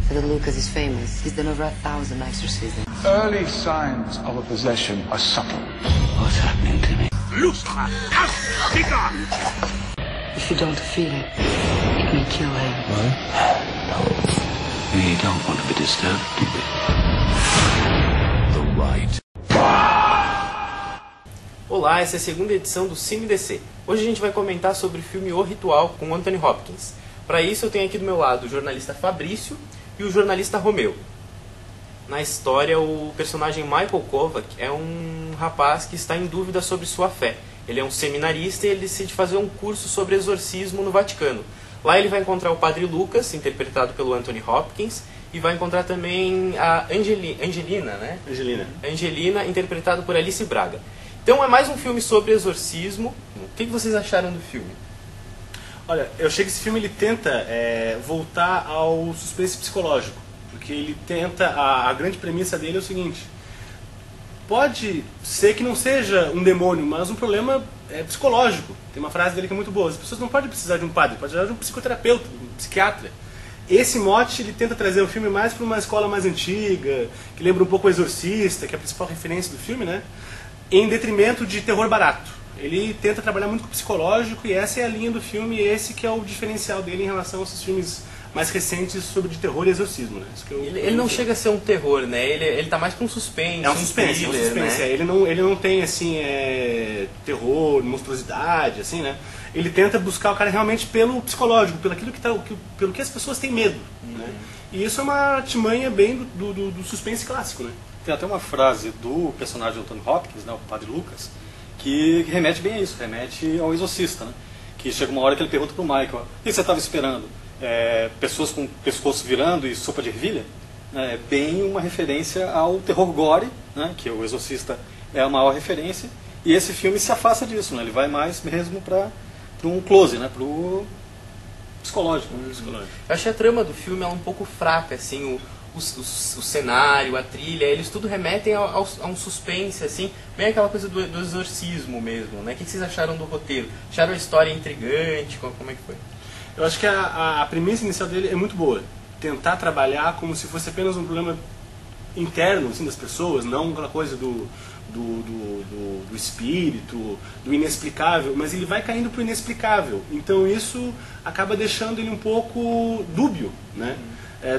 Father Lucas is famous. He's done over 1,000 exorcisms. Early signs of a possession are subtle. What's happening to me? Lustra! Astica! If you don't feel it, it may kill him. We don't want to be disturbed, do we? The right. Olá, essa é a segunda edição do Cine DC. Hoje a gente vai comentar sobre o filme O Ritual com Anthony Hopkins. Para isso eu tenho aqui do meu lado o jornalista Fabrício e o jornalista Romeu. Na história, o personagem Michael Kovac é um rapaz que está em dúvida sobre sua fé. Ele é um seminarista e ele decide fazer um curso sobre exorcismo no Vaticano. Lá ele vai encontrar o Padre Lucas, interpretado pelo Anthony Hopkins, e vai encontrar também a Angelina, interpretada por Alice Braga. Então é mais um filme sobre exorcismo. O que vocês acharam do filme? Olha, eu achei que esse filme ele tenta voltar ao suspense psicológico, porque ele tenta, a grande premissa dele é o seguinte: pode ser que não seja um demônio, mas um problema psicológico. Tem uma frase dele que é muito boa: as pessoas não podem precisar de um padre, podem precisar de um psicoterapeuta, um psiquiatra. Esse mote ele tenta trazer o filme mais para uma escola mais antiga, que lembra um pouco o Exorcista, que é a principal referência do filme, né? Em detrimento de terror barato. Ele tenta trabalhar muito com o psicológico e essa é a linha do filme, e esse que é o diferencial dele em relação aos filmes mais recentes sobre de terror e exorcismo, né? Isso que ele não chega a ser um terror, né? Ele tá mais pra um suspense. É um suspense, thriller, né? Ele não tem, assim, terror, monstruosidade, assim, né? Ele tenta buscar o cara realmente pelo psicológico, pelo que as pessoas têm medo, né? E isso é uma artimanha bem do suspense clássico, né? Tem até uma frase do personagem Anthony Hopkins, né, o Padre Lucas, que remete bem a isso, remete ao exorcista, né? Que chega uma hora que ele pergunta pro Michael: o que você estava esperando? Pessoas com o pescoço virando e sopa de ervilha? É bem uma referência ao terror gore, né, que o exorcista é a maior referência, e esse filme se afasta disso, né? Ele vai mais mesmo para um close, né, pro psicológico. Eu achei a trama do filme um pouco fraca, assim, o cenário, a trilha, eles tudo remetem a um suspense, assim, bem aquela coisa do exorcismo mesmo, né? O que vocês acharam do roteiro? Acharam a história intrigante? Como é que foi? Eu acho que a premissa inicial dele é muito boa. Tentar trabalhar como se fosse apenas um problema interno, assim, das pessoas, não aquela coisa do espírito, do inexplicável, mas ele vai caindo para o inexplicável. Então isso acaba deixando ele um pouco dúbio, né?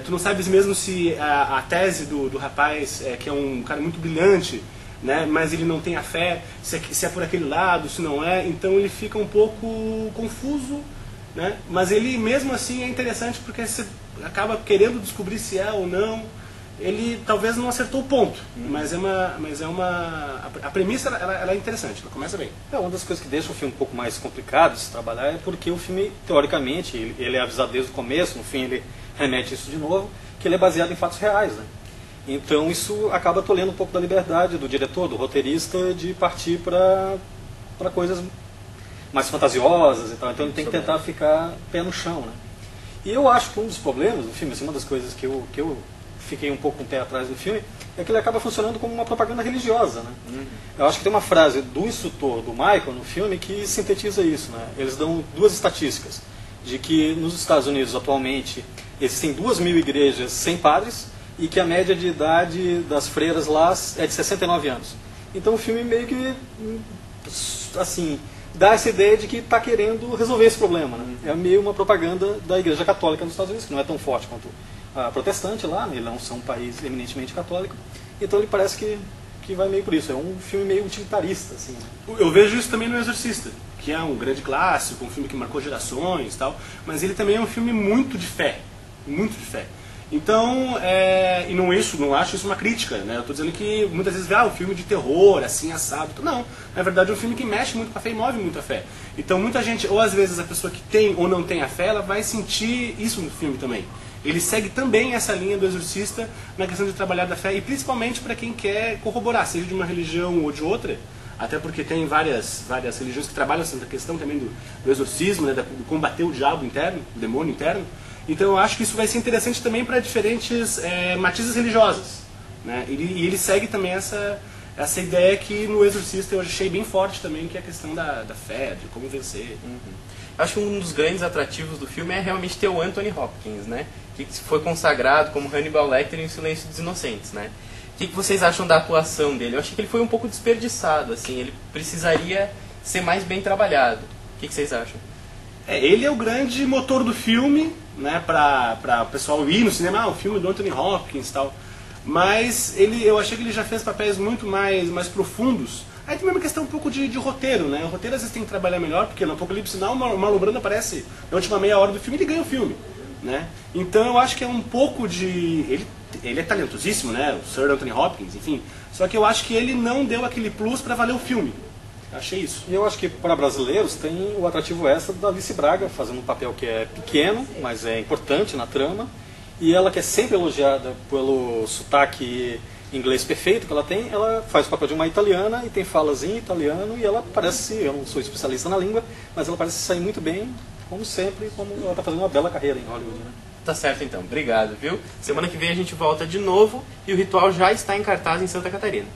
Tu não sabes mesmo se a tese do rapaz, que é um cara muito brilhante, né, mas ele não tem a fé, se é por aquele lado, se não é, então ele fica um pouco confuso, né, mas ele mesmo assim é interessante porque você acaba querendo descobrir se é ou não. Ele talvez não acertou o ponto, mas a premissa ela é interessante, ela começa bem. Uma das coisas que deixa o filme um pouco mais complicado de se trabalhar é porque o filme, teoricamente, ele é avisado desde o começo, no fim ele remete isso de novo, que ele é baseado em fatos reais, né? Então isso acaba tolhendo um pouco da liberdade do diretor, do roteirista, de partir para coisas mais fantasiosas e tal. Então ele tem que tentar ficar pé no chão, né? E eu acho que um dos problemas do filme, assim, uma das coisas que eu fiquei um pouco com o pé atrás do filme, é que ele acaba funcionando como uma propaganda religiosa, né? Eu acho que tem uma frase do instrutor do Michael no filme que sintetiza isso, né? Eles dão duas estatísticas, de que nos Estados Unidos atualmente existem 2.000 igrejas sem padres e que a média de idade das freiras lá é de 69 anos. Então o filme meio que, assim, dá essa ideia de que está querendo resolver esse problema, né? É meio uma propaganda da Igreja Católica nos Estados Unidos, que não é tão forte quanto a protestante lá, né? Eles não são um país eminentemente católico, então ele parece que vai meio por isso. É um filme meio utilitarista, assim, né? Eu vejo isso também no Exorcista, que é um grande clássico, um filme que marcou gerações e tal, mas ele também é um filme muito de fé, muito de fé. Então, e não acho isso uma crítica, né? Eu estou dizendo que muitas vezes o filme de terror, assim, assado. Não, na verdade é um filme que mexe muito com a fé e move muito a fé. Então muita gente, ou às vezes a pessoa que tem ou não tem a fé, ela vai sentir isso no filme também. Ele segue também essa linha do Exorcista na questão de trabalhar da fé, e principalmente para quem quer corroborar, seja de uma religião ou de outra, até porque tem várias religiões que trabalham essa questão também do exorcismo, né, de combater o diabo interno, o demônio interno. Então eu acho que isso vai ser interessante também para diferentes matizes religiosas, né? E ele segue também essa ideia que no Exorcista eu achei bem forte também, que é a questão da fé, de como vencer. Acho que um dos grandes atrativos do filme é realmente ter o Anthony Hopkins, né? que foi consagrado como Hannibal Lecter em O Silêncio dos Inocentes, né? O que vocês acham da atuação dele? Eu achei que ele foi um pouco desperdiçado, assim, ele precisaria ser mais bem trabalhado. O que vocês acham? Ele é o grande motor do filme, né, para o pessoal ir no cinema, o filme do Anthony Hopkins e tal. Mas eu achei que ele já fez papéis muito mais profundos. Aí tem uma questão um pouco de roteiro, né? O roteiro às vezes tem que trabalhar melhor, porque no Apocalipse Now o Marlon Brando aparece na última meia hora do filme e ele ganha o filme, né? Então eu acho que é um pouco de... Ele é talentosíssimo, né? O Sir Anthony Hopkins, enfim. Só que eu acho que ele não deu aquele plus para valer o filme. Achei isso. E eu acho que para brasileiros tem o atrativo extra da Alice Braga, fazendo um papel que é pequeno, mas é importante na trama. E ela, que é sempre elogiada pelo sotaque inglês perfeito que ela faz o papel de uma italiana e tem falas em italiano e ela parece, eu não sou especialista na língua, mas ela parece sair muito bem, como sempre, como ela está fazendo uma bela carreira em Hollywood, né? Tá certo então, obrigado, viu? Semana que vem a gente volta de novo e o Ritual já está em cartaz em Santa Catarina.